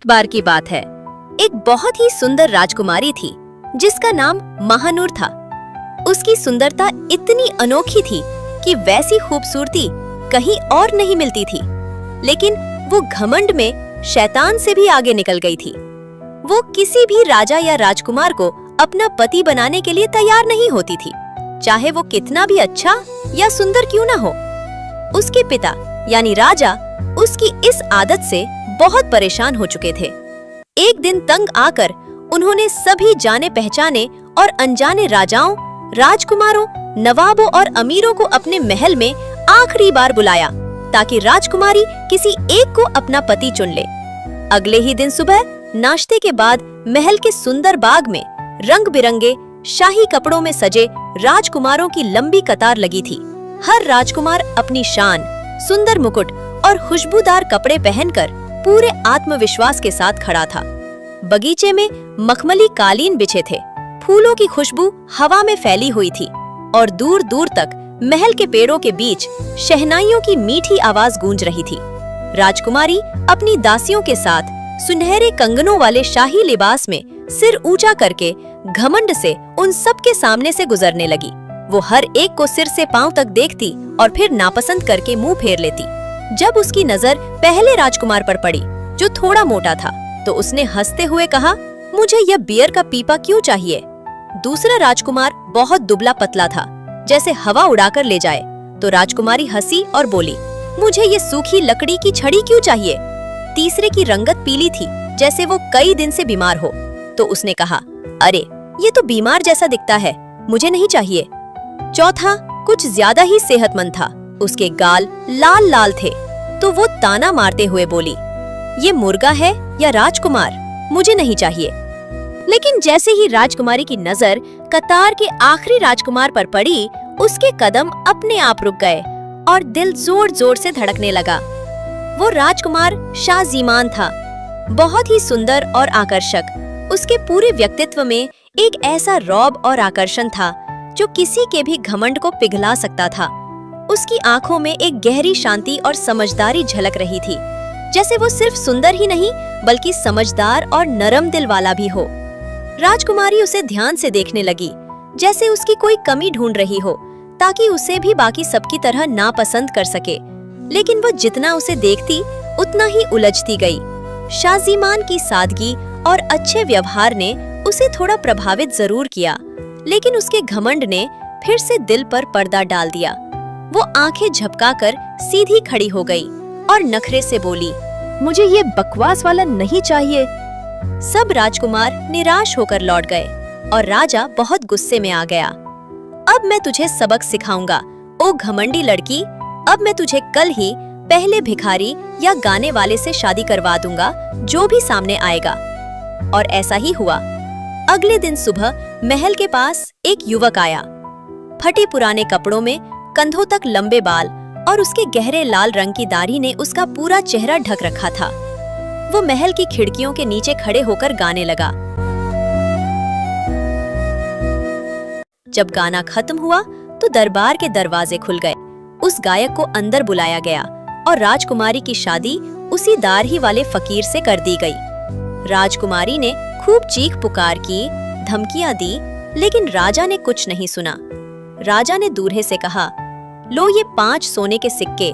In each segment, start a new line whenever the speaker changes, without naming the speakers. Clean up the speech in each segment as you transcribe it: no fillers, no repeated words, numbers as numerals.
एक बार की बात है। एक बहुत ही सुंदर राजकुमारी थी जिसका नाम महानूर था। उसकी सुंदरता इतनी अनोखी थी कि वैसी खूबसूरती कहीं और नहीं मिलती थी। लेकिन वो घमंड में शैतान से भी आगे निकल गई थी। वो किसी भी राजा या राजकुमार को अपना पति बनाने के लिए तैयार नहीं होती थी, चाहे वो कितना भी अच्छा या सुंदर क्यों ना हो। उसके पिता यानी राजा उसकी इस आदत से बहुत परेशान हो चुके थे। एक दिन तंग आकर उन्होंने सभी जाने पहचाने और अनजाने राजाओं, राजकुमारों, नवाबों और अमीरों को अपने महल में आखिरी बार बुलाया ताकि राजकुमारी किसी एक को अपना पति चुन ले। अगले ही दिन सुबह नाश्ते के बाद महल के सुंदर बाग में रंग बिरंगे शाही कपड़ों में सजे राजकुमारों की लंबी कतार लगी थी। हर राजकुमार अपनी शान, सुंदर मुकुट और खुशबूदार कपड़े पहनकर पूरे आत्मविश्वास के साथ खड़ा था। बगीचे में मखमली कालीन बिछे थे, फूलों की खुशबू हवा में फैली हुई थी और दूर दूर तक महल के पेड़ों के बीच शहनाइयों की मीठी आवाज गूंज रही थी। राजकुमारी अपनी दासियों के साथ सुनहरे कंगनों वाले शाही लिबास में सिर ऊंचा करके घमंड से उन सब के सामने से गुजरने लगी। वो हर एक को सिर से पांव तक देखती और फिर नापसंद करके मुंह फेर लेती। जब उसकी नजर पहले राजकुमार पर पड़ी जो थोड़ा मोटा था, तो उसने हंसते हुए कहा, मुझे यह बियर का पीपा क्यों चाहिए। दूसरा राजकुमार बहुत दुबला पतला था, जैसे हवा उड़ाकर ले जाए। तो राजकुमारी हंसी और बोली, मुझे ये सूखी लकड़ी की छड़ी क्यों चाहिए। तीसरे की रंगत पीली थी, जैसे वो कई दिन से बीमार हो। तो उसने कहा, अरे ये तो बीमार जैसा दिखता है, मुझे नहीं चाहिए। चौथा कुछ ज्यादा ही सेहतमंद था, उसके गाल लाल लाल थे। तो वो ताना मारते हुए बोली, ये मुर्गा है या राजकुमार, मुझे नहीं चाहिए। लेकिन जैसे ही राजकुमारी की नजर कतार के आखिरी राजकुमार पर पड़ी, उसके कदम अपने आप रुक गए और दिल जोर जोर से धड़कने लगा। वो राजकुमार शाहजीमान था, बहुत ही सुंदर और आकर्षक। उसके पूरे व्यक्तित्व में एक ऐसा रौब और आकर्षण था जो किसी के भी घमंड को पिघला सकता था। उसकी आंखों में एक गहरी शांति और समझदारी झलक रही थी, जैसे वो सिर्फ सुंदर ही नहीं बल्कि समझदार और नरम दिल वाला भी हो। राजकुमारी उसे ध्यान से देखने लगी, जैसे उसकी कोई कमी ढूंढ रही हो ताकि उसे भी बाकी सबकी तरह नापसंद कर सके। लेकिन वो जितना उसे देखती उतना ही उलझती गई। शाहजीमान की सादगी और अच्छे व्यवहार ने उसे थोड़ा प्रभावित जरूर किया, लेकिन उसके घमंड ने फिर से दिल पर पर्दा डाल दिया। वो आंखें झपकाकर सीधी खड़ी हो गई और नखरे से बोली, मुझे ये बकवास वाला नहीं चाहिए। सब राजकुमार निराश होकर लौट गए और राजा बहुत गुस्से में आ गया। अब मैं तुझे सबक सिखाऊंगा, ओ घमंडी लड़की। अब मैं तुझे कल ही पहले भिखारी या गाने वाले से शादी करवा दूंगा, जो भी सामने आएगा। और ऐसा ही हुआ। अगले दिन सुबह महल के पास एक युवक आया। फटे पुराने कपड़ों में, कंधों तक लंबे बाल और उसके गहरे लाल रंग की दाढ़ी ने उसका पूरा चेहरा ढक रखा था। वो महल की खिड़कियों के नीचे खड़े होकर गाने लगा। जब गाना खत्म हुआ तो दरबार के दरवाजे खुल गए। उस गायक को अंदर बुलाया गया और राजकुमारी की शादी उसी दाढ़ी वाले फकीर से कर दी गई। राजकुमारी ने खूब चीख पुकार की, धमकियां दी, लेकिन राजा ने कुछ नहीं सुना। राजा ने दूल्हे से कहा, लो ये 5 सोने के सिक्के,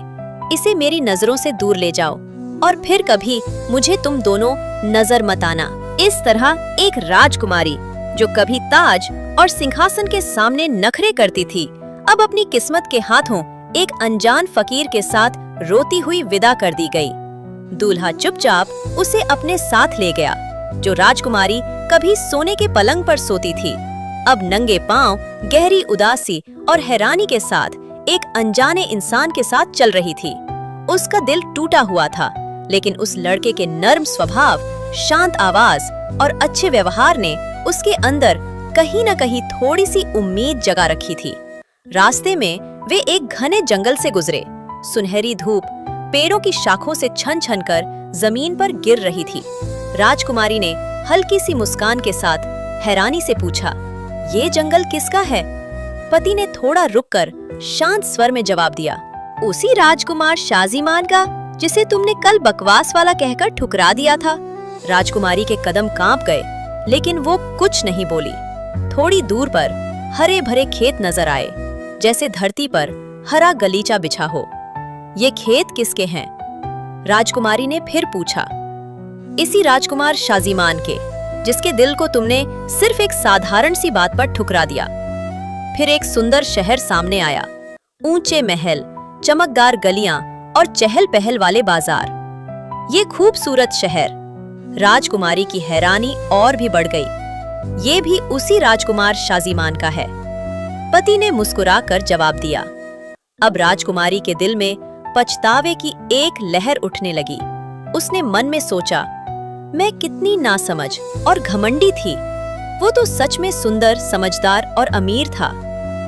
इसे मेरी नजरों से दूर ले जाओ और फिर कभी मुझे तुम दोनों नजर मत आना। इस तरह एक राजकुमारी जो कभी ताज और सिंहासन के सामने नखरे करती थी, अब अपनी किस्मत के हाथों एक अनजान फकीर के साथ रोती हुई विदा कर दी गई। दूल्हा चुपचाप उसे अपने साथ ले गया। जो राजकुमारी कभी सोने के पलंग पर सोती थी, अब नंगे पांव गहरी उदासी और हैरानी के साथ एक अनजाने इंसान के साथ चल रही थी। उसका दिल टूटा हुआ था, लेकिन उस लड़के के नर्म स्वभाव, शांत आवाज और अच्छे व्यवहार ने उसके अंदर कहीं न कहीं थोड़ी सी उम्मीद जगा रखी थी। रास्ते में वे एक घने जंगल से गुजरे। सुनहरी धूप पेड़ों की शाखों से छन छन कर जमीन पर गिर रही थी। राजकुमारी ने हल्की सी मुस्कान के साथ हैरानी से पूछा, ये जंगल किसका है? पति ने थोड़ा रुककर शांत स्वर में जवाब दिया, उसी राजकुमार शाहजीमान का जिसे तुमने कल बकवास वाला कहकर ठुकरा दिया था। राजकुमारी के कदम कांप गए, लेकिन वो कुछ नहीं बोली। थोड़ी दूर पर हरे भरे खेत नजर आए, जैसे धरती पर हरा गलीचा बिछा हो। ये खेत किसके हैं? राजकुमारी ने फिर पूछा। इसी राजकुमार शाजीमान के, जिसके दिल को तुमने सिर्फ एक साधारण सी बात पर ठुकरा दिया। फिर एक सुंदर शहर सामने आया, ऊंचे महल, चमकदार गलियां और चहल पहल वाले बाजार। ये खूबसूरत शहर, राजकुमारी की हैरानी और भी बढ़ गई। ये भी उसी राजकुमार शाजीमान का है। पति ने मुस्कुराकर जवाब दिया। अब राजकुमारी के दिल में पछतावे की एक लहर उठने लगी। उसने मन में सोचा, मैं कितनी नासमझ और घमंडी थी। वो तो सच में सुंदर, समझदार और अमीर था।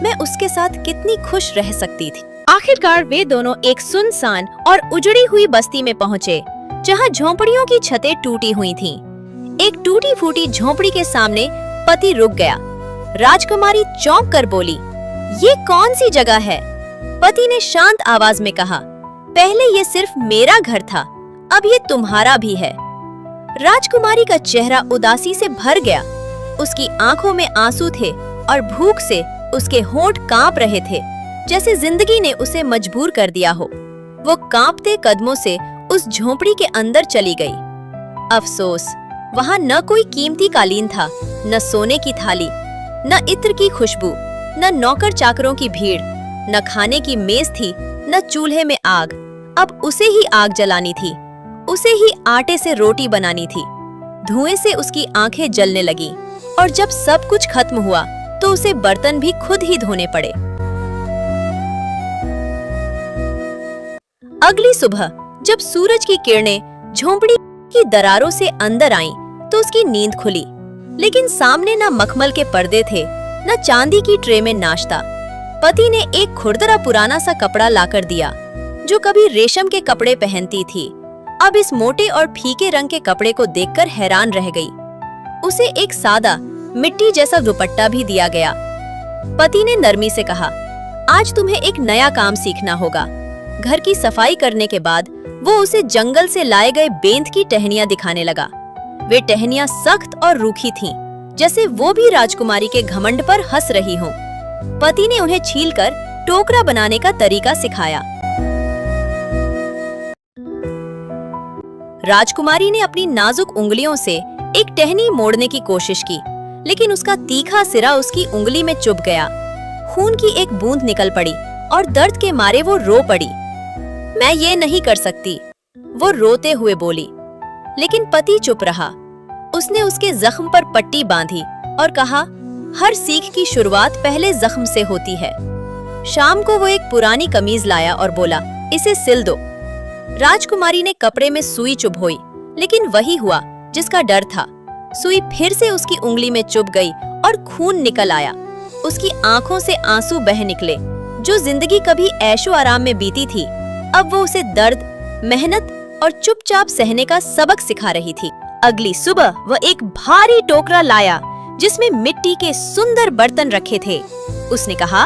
मैं उसके साथ कितनी खुश रह सकती थी। आखिरकार वे दोनों एक सुनसान और उजड़ी हुई बस्ती में पहुंचे, जहां झोंपड़ियों की छतें टूटी हुई थीं। एक टूटी फूटी झोंपड़ी के सामने पति रुक गया। राजकुमारी चौंक कर बोली, ये कौन सी जगह है? पति ने शांत आवाज में कहा, पहले ये सिर्फ मेरा घर था, अब ये तुम्हारा भी है। राजकुमारी का चेहरा उदासी से भर गया। उसकी आंखों में आंसू थे और भूख से उसके होंठ कांप रहे थे, जैसे जिंदगी ने उसे मजबूर कर दिया हो। वो कांपते कदमों से उस झोंपड़ी के अंदर चली गई। अफसोस, वहां न कोई कीमती कालीन था, न सोने की थाली, न इत्र की खुशबू, न नौकर चाकरों की भीड़, न खाने की मेज थी, न चूल्हे में आग। अब उसे ही आग जलानी थी, उसे ही आटे से रोटी बनानी थी। धुएं से उसकी आंखें जलने लगी, और जब सब कुछ खत्म हुआ तो उसे बर्तन भी खुद ही धोने पड़े। अगली सुबह जब सूरज की किरणें झोंपड़ी की दरारों से अंदर आईं, तो उसकी नींद खुली। लेकिन सामने न मखमल के पर्दे थे, न चांदी की ट्रे में नाश्ता। पति ने एक खुरदरा पुराना सा कपड़ा लाकर दिया, जो कभी रेशम के कपड़े पहनती थी, अब इस मोटे और फीके रंग के कपड़े को देखकर हैरान रह गई। उसे एक सादा मिट्टी जैसा दुपट्टा भी दिया गया। पति ने नरमी से कहा, आज तुम्हें एक नया काम सीखना होगा। घर की सफाई करने के बाद वो उसे जंगल से लाए गए बेंत की टहनियां दिखाने लगा। वे टहनियां सख्त और रूखी थीं, जैसे वो भी राजकुमारी के घमंड पर हंस रही हों। पति ने उन्हें छीलकर टोकरा बनाने का तरीका सिखाया। राजकुमारी ने अपनी नाजुक उंगलियों से एक टहनी मोड़ने की कोशिश की, लेकिन उसका तीखा सिरा उसकी उंगली में चुभ गया। खून की एक बूंद निकल पड़ी और दर्द के मारे वो रो पड़ी। मैं ये नहीं कर सकती, वो रोते हुए बोली। लेकिन पति चुप रहा। उसने उसके जख्म पर पट्टी बांधी और कहा, हर सीख की शुरुआत पहले जख्म से होती है। शाम को वो एक पुरानी कमीज लाया और बोला, इसे सिल दो। राजकुमारी ने कपड़े में सुई चुभोई, लेकिन वही हुआ जिसका डर था। सुई फिर से उसकी उंगली में चुभ गई और खून निकल आया। उसकी आंखों से आंसू बह निकले। जो जिंदगी कभी ऐशो आराम में बीती थी, अब वो उसे दर्द, मेहनत और चुपचाप सहने का सबक सिखा रही थी। अगली सुबह वह एक भारी टोकरा लाया, जिसमें मिट्टी के सुंदर बर्तन रखे थे। उसने कहा,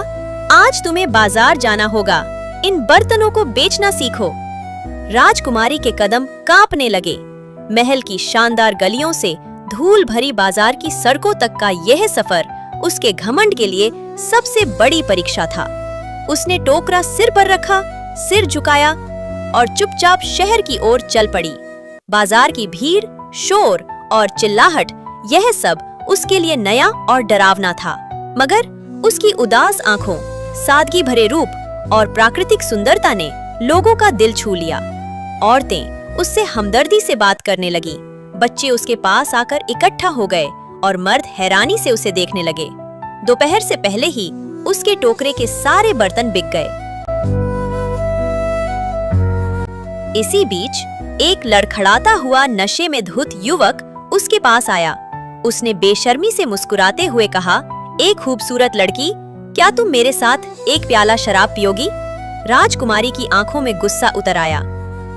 आज तुम्हें बाजार जाना होगा, इन बर्तनों को बेचना सीखो। राजकुमारी के कदम कांपने लगे। महल की शानदार गलियों से धूल भरी बाजार की सड़कों तक का यह सफर उसके घमंड के लिए सबसे बड़ी परीक्षा था। उसने टोकरा सिर पर रखा, सिर झुकाया और चुपचाप शहर की ओर चल पड़ी। बाजार की भीड़, शोर और चिल्लाहट, यह सब उसके लिए नया और डरावना था। मगर उसकी उदास आंखों, सादगी भरे रूप और प्राकृतिक सुंदरता ने लोगों का दिल छू लिया। औरतें उससे हमदर्दी से बात करने लगी, बच्चे उसके पास आकर इकट्ठा हो गए और मर्द हैरानी से उसे देखने लगे। दोपहर से पहले ही उसके टोकरे के सारे बर्तन बिक गए। इसी बीच एक लड़खड़ाता हुआ नशे में धुत युवक उसके पास आया। उसने बेशर्मी से मुस्कुराते हुए कहा, एक खूबसूरत लड़की, क्या तुम मेरे साथ एक प्याला शराब पियोगी? राजकुमारी की आंखों में गुस्सा उतर आया।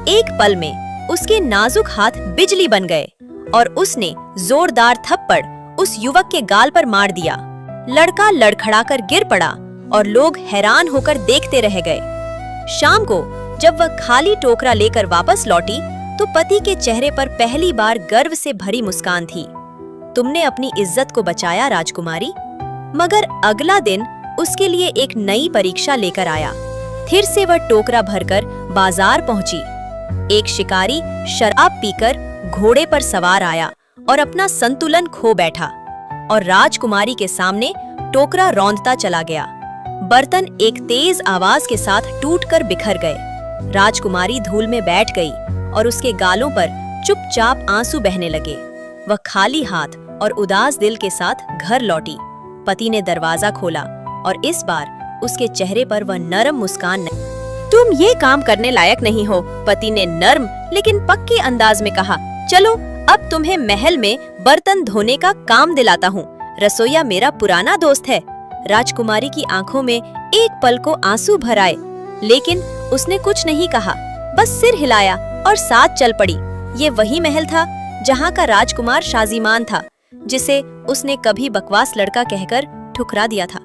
एक पल में उसके नाजुक हाथ बिजली बन गए और उसने जोरदार थप्पड़ उस युवक के गाल पर मार दिया। लड़का लड़खड़ाकर गिर पड़ा और लोग हैरान होकर देखते रह गए। शाम को जब वह खाली टोकरा लेकर वापस लौटी तो पति के चेहरे पर पहली बार गर्व से भरी मुस्कान थी। तुमने अपनी इज्जत को बचाया राजकुमारी। मगर अगला दिन उसके लिए एक नई परीक्षा लेकर आया। फिर से वह टोकरा भरकर बाजार पहुंची। एक शिकारी शराब पीकर घोड़े पर सवार आया और अपना संतुलन खो बैठा और राजकुमारी के सामने टोकरा रौंदता चला गया। बर्तन एक तेज आवाज के साथ टूटकर बिखर गए। राजकुमारी धूल में बैठ गई और उसके गालों पर चुपचाप आंसू बहने लगे। वह खाली हाथ और उदास दिल के साथ घर लौटी। पति ने दरवाजा खोला और इस बार उसके चेहरे पर वह नरम मुस्कान नहीं। तुम ये काम करने लायक नहीं हो, पति ने नर्म लेकिन पक्के अंदाज में कहा। चलो अब तुम्हें महल में बर्तन धोने का काम दिलाता हूँ। रसोइया मेरा पुराना दोस्त है। राजकुमारी की आंखों में एक पल को आंसू भर आए, लेकिन उसने कुछ नहीं कहा, बस सिर हिलाया और साथ चल पड़ी। ये वही महल था जहाँ का राजकुमार शाजीमान था, जिसे उसने कभी बकवास लड़का कहकर ठुकरा दिया था।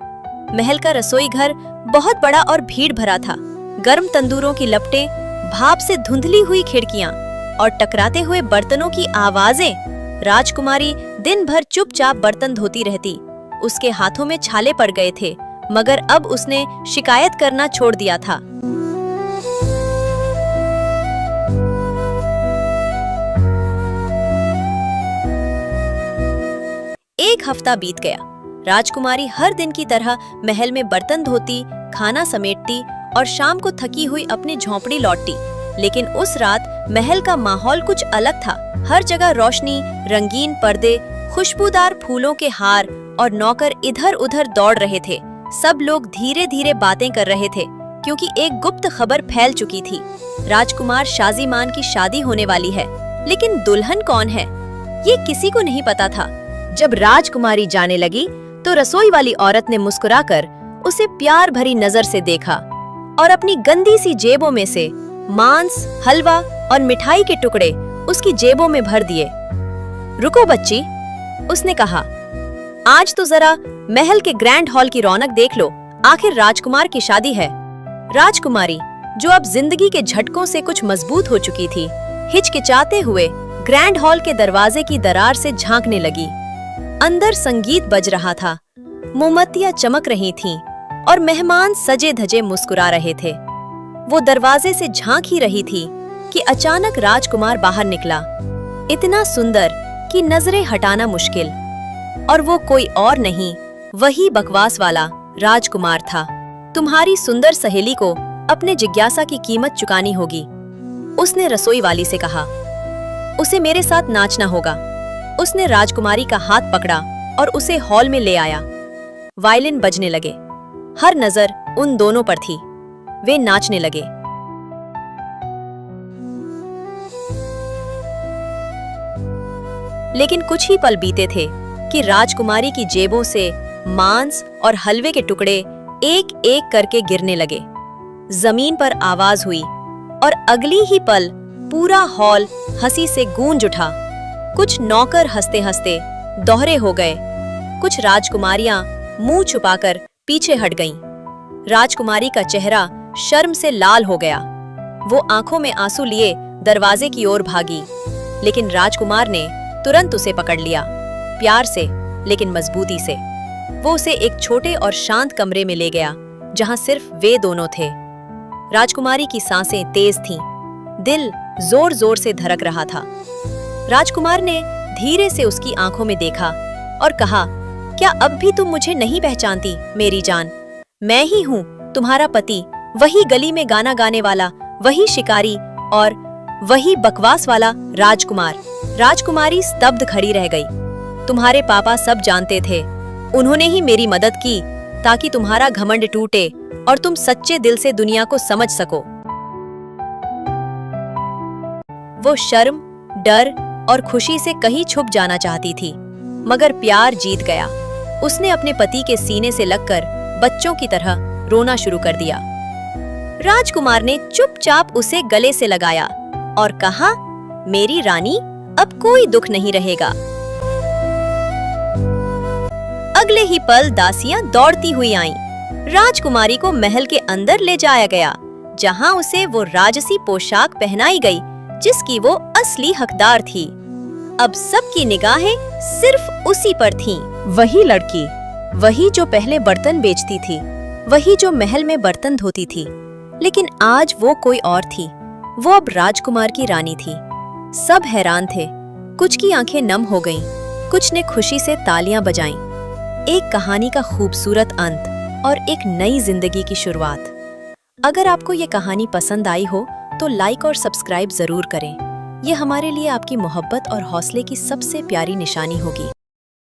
महल का रसोई घर बहुत बड़ा और भीड़ भरा था। गर्म तंदूरों की लपटें, भाप से धुंधली हुई खिड़कियां और टकराते हुए बर्तनों की आवाजें। राजकुमारी दिन भर चुपचाप बर्तन धोती रहती। उसके हाथों में छाले पड़ गए थे, मगर अब उसने शिकायत करना छोड़ दिया था। एक हफ्ता बीत गया। राजकुमारी हर दिन की तरह महल में बर्तन धोती, खाना समेटती और शाम को थकी हुई अपनी झोंपड़ी लौटती। लेकिन उस रात महल का माहौल कुछ अलग था। हर जगह रोशनी, रंगीन पर्दे, खुशबूदार फूलों के हार और नौकर इधर उधर दौड़ रहे थे। सब लोग धीरे धीरे बातें कर रहे थे, क्योंकि एक गुप्त खबर फैल चुकी थी। राजकुमार शाजीमान की शादी होने वाली है, लेकिन दुल्हन कौन है ये किसी को नहीं पता था। जब राजकुमारी जाने लगी तो रसोई वाली औरत ने मुस्कुराकर उसे प्यार भरी नजर से देखा और अपनी गंदी सी जेबों में से मांस, हलवा और मिठाई के टुकड़े उसकी जेबों में भर दिए। रुको बच्ची, उसने कहा, आज तो जरा महल के ग्रैंड हॉल की रौनक देख लो। आखिर राजकुमार की शादी है। राजकुमारी, जो अब जिंदगी के झटकों से कुछ मजबूत हो चुकी थी, हिचकिचाते हुए ग्रैंड हॉल के दरवाजे की दरार से झांकने लगी। अंदर संगीत बज रहा था, मोमबत्तियां चमक रही थीं और मेहमान सजे धजे मुस्कुरा रहे थे। वो दरवाजे से झांक ही रही थी कि अचानक राजकुमार बाहर निकला, इतना सुंदर कि नजरें हटाना मुश्किल। और वो कोई और नहीं, वही बकवास वाला राजकुमार था। तुम्हारी सुंदर सहेली को अपने जिज्ञासा की कीमत चुकानी होगी, उसने रसोई वाली से कहा। उसे मेरे साथ नाचना होगा। उसने राजकुमारी का हाथ पकड़ा और उसे हॉल में ले आया। वायलिन बजने लगे। हर नजर उन दोनों पर थी। वे नाचने लगे। लेकिन कुछ ही पल बीते थे कि राजकुमारी की जेबों से मांस और हलवे के टुकड़े एक एक करके गिरने लगे। जमीन पर आवाज हुई और अगली ही पल पूरा हॉल हंसी से गूंज उठा। कुछ नौकर हंसते हंसते दोहरे हो गए। कुछ राजकुमारियां मुंह छुपाकर पीछे हट गईं। राजकुमारी का चेहरा शर्म से लाल हो गया। वो आंखों में आंसू लिए दरवाजे की ओर भागी, लेकिन राजकुमार ने तुरंत उसे पकड़ लिया, प्यार से लेकिन मजबूती से। वो उसे एक छोटे और शांत कमरे में ले गया, जहां सिर्फ वे दोनों थे। राजकुमारी की सांसें तेज थीं, दिल जोर जोर से धड़क रहा था। राजकुमार ने धीरे से उसकी आंखों में देखा और कहा, क्या अब भी तुम मुझे नहीं पहचानती मेरी जान? मैं ही हूँ तुम्हारा पति, वही गली में गाना गाने वाला, वही शिकारी और वही बकवास वाला राजकुमार। राजकुमारी स्तब्ध खड़ी रह गई। तुम्हारे पापा सब जानते थे। उन्होंने ही मेरी मदद की ताकि तुम्हारा घमंड टूटे और तुम सच्चे दिल से दुनिया को समझ सको। वो शर्म, डर और खुशी से कहीं छुप जाना चाहती थी, मगर प्यार जीत गया। उसने अपने पति के सीने से लगकर बच्चों की तरह रोना शुरू कर दिया। राजकुमार ने चुपचाप उसे गले से लगाया और कहा, मेरी रानी, अब कोई दुख नहीं रहेगा। अगले ही पल दासियां दौड़ती हुई आईं। राजकुमारी को महल के अंदर ले जाया गया, जहां उसे वो राजसी पोशाक पहनाई गई जिसकी वो असली हकदार थी। अब सबकी निगाहें सिर्फ उसी पर थीं। वही लड़की, वही जो पहले बर्तन बेचती थी, वही जो महल में बर्तन धोती थी। लेकिन आज वो कोई और थी। वो अब राजकुमार की रानी थी। सब हैरान थे। कुछ की आंखें नम हो गईं, कुछ ने खुशी से तालियां बजाईं। एक कहानी का खूबसूरत अंत और एक नई जिंदगी की शुरुआत। अगर आपको ये कहानी पसंद आई हो तो लाइक और सब्सक्राइब जरूर करें। ये हमारे लिए आपकी मोहब्बत और हौसले की सबसे प्यारी निशानी होगी।